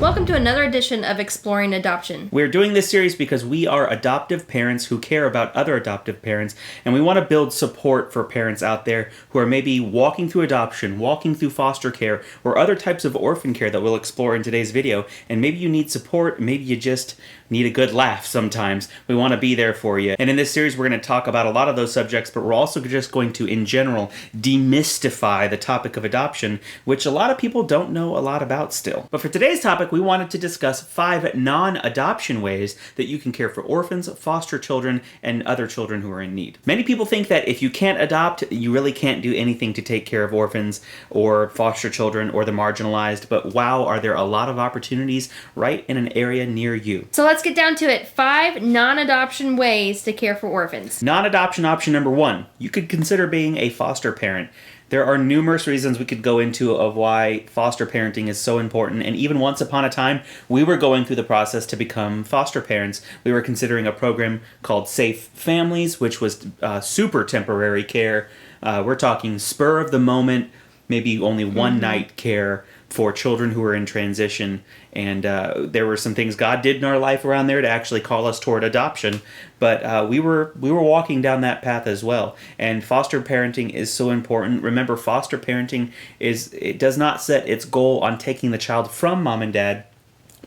Welcome to another edition of Exploring Adoption. We're doing this series because we are adoptive parents who care about other adoptive parents, and we want to build support for parents out there who are maybe walking through adoption, walking through foster care, or other types of orphan care that we'll explore in today's video. And maybe you need support, maybe you just need a good laugh sometimes. We want to be there for you. And in this series, we're going to talk about a lot of those subjects, but we're also just going to, in general, demystify the topic of adoption, which a lot of people don't know a lot about still. But for today's topic, we wanted to discuss 5 non-adoption ways that you can care for orphans, foster children, and other children who are in need. Many people think that if you can't adopt, you really can't do anything to take care of orphans or foster children or the marginalized, but wow, are there a lot of opportunities right in an area near you. So let's get down to it. 5 non-adoption ways to care for orphans. Non-adoption option number 1, you could consider being a foster parent. There are numerous reasons we could go into of why foster parenting is so important, and even once upon a time, we were going through the process to become foster parents. We were considering a program called Safe Families, which was super temporary care. We're talking spur of the moment, maybe only one night care for children who are in transition, and there were some things God did in our life around there to actually call us toward adoption, but we were walking down that path as well. And foster parenting is so important. Remember, foster parenting it does not set its goal on taking the child from mom and dad,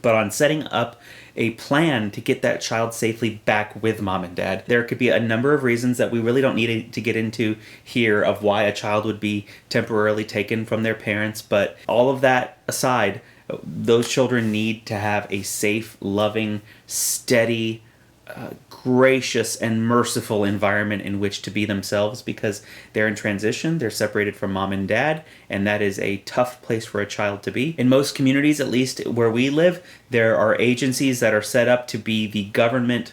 but on setting up a plan to get that child safely back with mom and dad. There could be a number of reasons that we really don't need to get into here of why a child would be temporarily taken from their parents, but all of that aside, those children need to have a safe, loving, steady, gracious and merciful environment in which to be themselves, because they're in transition, they're separated from mom and dad, and that is a tough place for a child to be. In most communities, at least where we live, there are agencies that are set up to be the government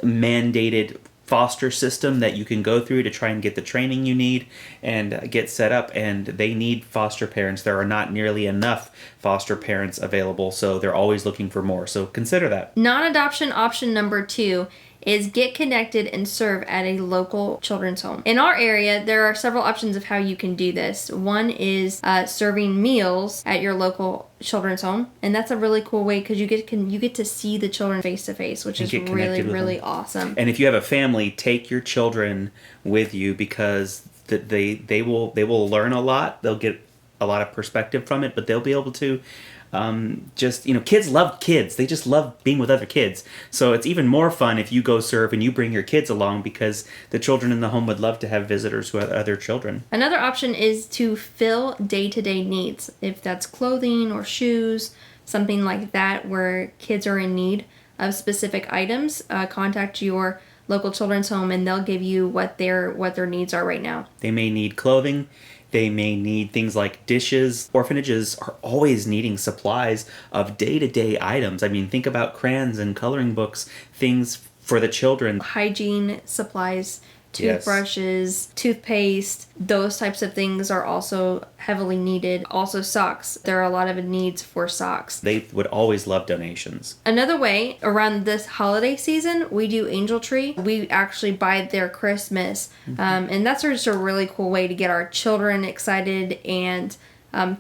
mandated foster system that you can go through to try and get the training you need and get set up, and they need foster parents. There are not nearly enough foster parents available, so they're always looking for more. So consider that. Non-adoption option number 2 is get connected and serve at a local children's home. In our area, there are several options of how you can do this. One is serving meals at your local children's home, and that's a really cool way because you get to see the children face to face, which is really awesome. And if you have a family, take your children with you, because they will learn a lot. They'll get a lot of perspective from it, but they'll be able to kids love kids. They just love being with other kids. So it's even more fun if you go serve and you bring your kids along, because the children in the home would love to have visitors who have other children. Another option is to fill day-to-day needs. If that's clothing or shoes, something like that where kids are in need of specific items, contact your local children's home and they'll give you what their needs are right now. They may need clothing. They may need things like dishes. Orphanages are always needing supplies of day-to-day items. I mean, think about crayons and coloring books, things for the children. Hygiene supplies, toothbrushes, toothpaste, those types of things are also heavily needed. Also socks. There are a lot of needs for socks. They would always love donations. Another way, around this holiday season, we do Angel Tree. We actually buy their Christmas. And that's just a really cool way to get our children excited and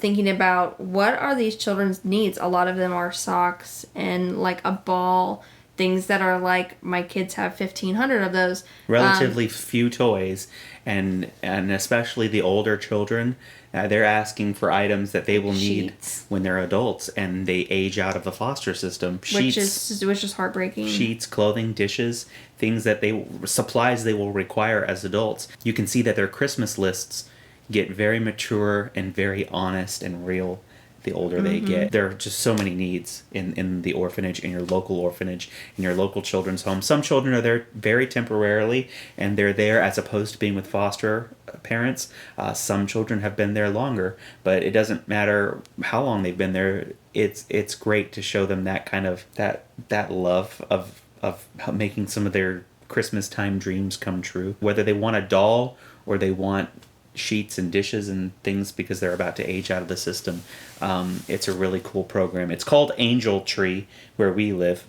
thinking about what are these children's needs. A lot of them are socks and like a ball, things that are like, my kids have 1,500 of those. Relatively few toys, and especially the older children, they're asking for items that they will need when they're adults and they age out of the foster system. Which is heartbreaking. Sheets, clothing, dishes, things that supplies they will require as adults. You can see that their Christmas lists get very mature and very honest and real the older they get. There are just so many needs in the orphanage, in your local orphanage, in your local children's home. Some children are there very temporarily, and they're there as opposed to being with foster parents. Some children have been there longer, but it doesn't matter how long they've been there. It's great to show them that kind of that love of making some of their Christmas time dreams come true. Whether they want a doll or they want sheets and dishes and things because they're about to age out of the system. It's a really cool program. It's called Angel Tree where we live.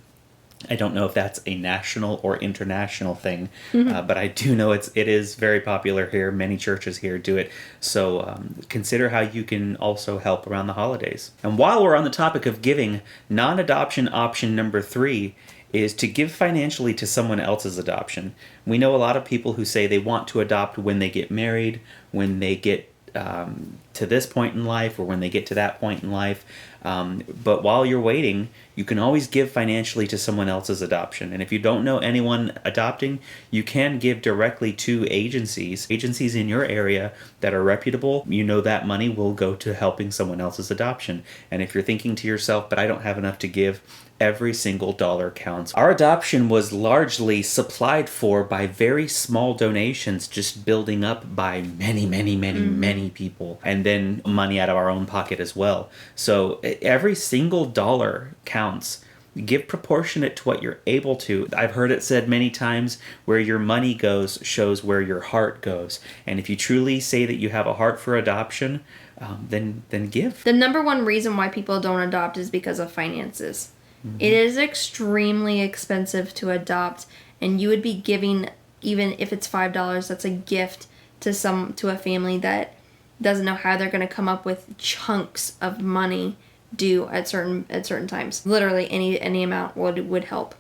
I don't know if that's a national or international thing, but I do know it is very popular here. Many churches here do it. So consider how you can also help around the holidays. And while we're on the topic of giving, non-adoption option number 3 is to give financially to someone else's adoption. We know a lot of people who say they want to adopt when they get married, when they get to this point in life, or when they get to that point in life. But while you're waiting, you can always give financially to someone else's adoption. And if you don't know anyone adopting, you can give directly to agencies in your area that are reputable. You know that money will go to helping someone else's adoption. And if you're thinking to yourself, but I don't have enough to give, every single dollar counts. Our adoption was largely supplied for by very small donations, just building up by many people, and then money out of our own pocket as well. So every single dollar counts. Give proportionate to what you're able to. I've heard it said many times, where your money goes shows where your heart goes. And if you truly say that you have a heart for adoption, then give. The number one reason why people don't adopt is because of finances. It is extremely expensive to adopt, and you would be giving, even if it's $5, that's a gift to a family that doesn't know how they're going to come up with chunks of money due at certain times. Literally any amount would help.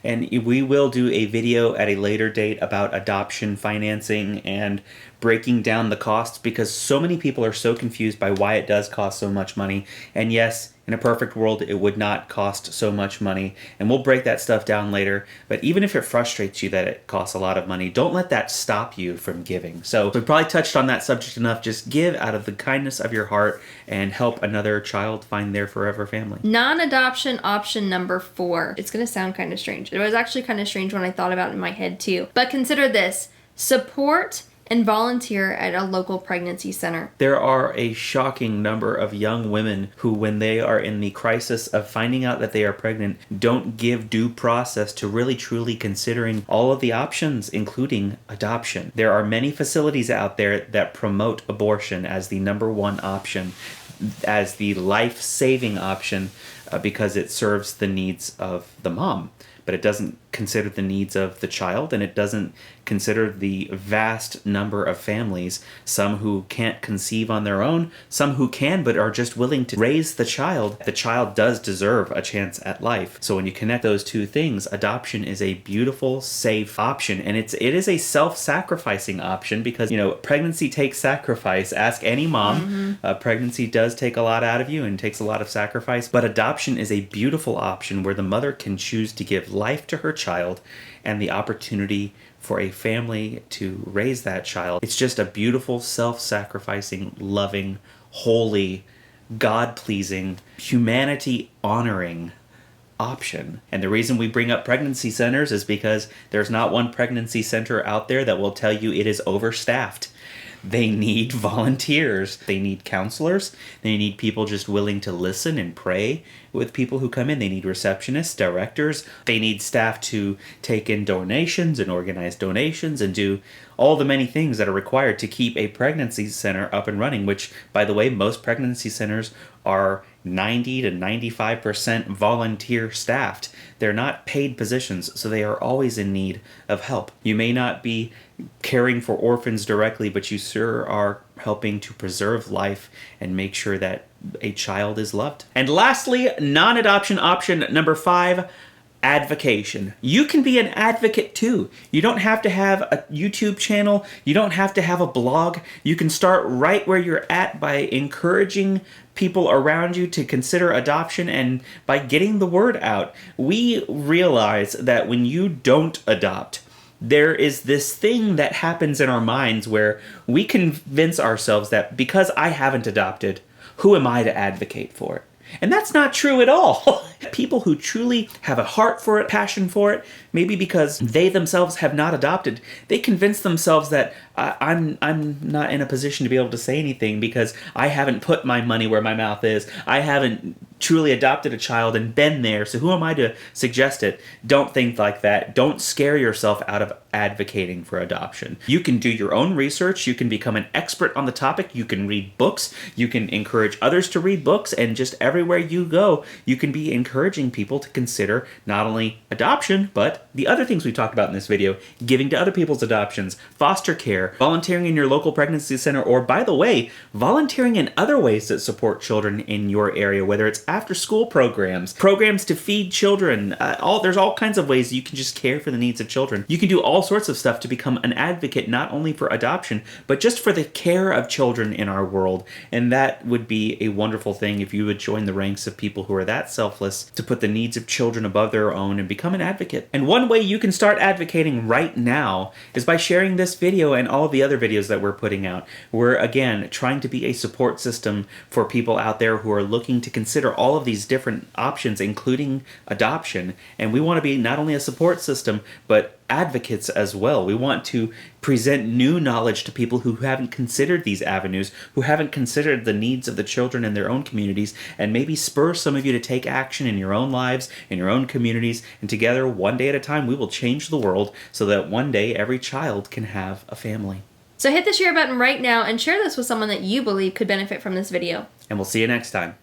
And we will do a video at a later date about adoption financing and breaking down the costs, because so many people are so confused by why it does cost so much money. And yes, in a perfect world, it would not cost so much money. And we'll break that stuff down later. But even if it frustrates you that it costs a lot of money, don't let that stop you from giving. So we probably touched on that subject enough. Just give out of the kindness of your heart and help another child find their forever family. Non-adoption option number 4. It's going to sound kind of strange. It was actually kind of strange when I thought about it in my head too. But consider this. Support and volunteer at a local pregnancy center. There are a shocking number of young women who, when they are in the crisis of finding out that they are pregnant, don't give due process to really truly considering all of the options, including adoption. There are many facilities out there that promote abortion as the number one option, as the life-saving option, because it serves the needs of the mom. But it doesn't consider the needs of the child, and it doesn't consider the vast number of families, some who can't conceive on their own, some who can but are just willing to raise the child. The child does deserve a chance at life. So when you connect those two things, adoption is a beautiful, safe option, and it is a self-sacrificing option, because, you know, pregnancy takes sacrifice. Ask any mom. Pregnancy does take a lot out of you and takes a lot of sacrifice, but adoption is a beautiful option where the mother can choose to give life to her child and the opportunity for a family to raise that child. It's just a beautiful, self-sacrificing, loving, holy, God-pleasing, humanity-honoring option. And the reason we bring up pregnancy centers is because there's not one pregnancy center out there that will tell you it is overstaffed. They need volunteers. They need counselors. They need people just willing to listen and pray with people who come in. They need receptionists, directors. They need staff to take in donations and organize donations and do all the many things that are required to keep a pregnancy center up and running, which, by the way, most pregnancy centers are 90 to 95% volunteer staffed. They're not paid positions, so they are always in need of help. You may not be caring for orphans directly, but you sure are helping to preserve life and make sure that a child is loved. And lastly, non-adoption option number 5, advocation. You can be an advocate too. You don't have to have a YouTube channel. You don't have to have a blog. You can start right where you're at by encouraging people around you to consider adoption and by getting the word out. We realize that when you don't adopt, there is this thing that happens in our minds where we convince ourselves that because I haven't adopted, who am I to advocate for it? And that's not true at all. People who truly have a heart for it, passion for it, maybe because they themselves have not adopted, they convince themselves that I'm not in a position to be able to say anything because I haven't put my money where my mouth is. I haven't truly adopted a child and been there, so who am I to suggest it? Don't think like that. Don't scare yourself out of advocating for adoption. You can do your own research, you can become an expert on the topic, you can read books, you can encourage others to read books, and just everywhere you go, you can be encouraging people to consider not only adoption, but the other things we talked about in this video, giving to other people's adoptions, foster care, volunteering in your local pregnancy center, or by the way, volunteering in other ways that support children in your area, whether it's after school programs to feed children, there's all kinds of ways you can just care for the needs of children. You can do all sorts of stuff to become an advocate, not only for adoption, but just for the care of children in our world. And that would be a wonderful thing if you would join the ranks of people who are that selfless to put the needs of children above their own and become an advocate. And one way you can start advocating right now is by sharing this video and all of the other videos that we're putting out. We're, again, trying to be a support system for people out there who are looking to consider all of these different options, including adoption. And we want to be not only a support system, but advocates as well. We want to present new knowledge to people who haven't considered these avenues, who haven't considered the needs of the children in their own communities, and maybe spur some of you to take action in your own lives, in your own communities, and together, one day at a time, we will change the world so that one day every child can have a family. So hit the share button right now and share this with someone that you believe could benefit from this video. And we'll see you next time.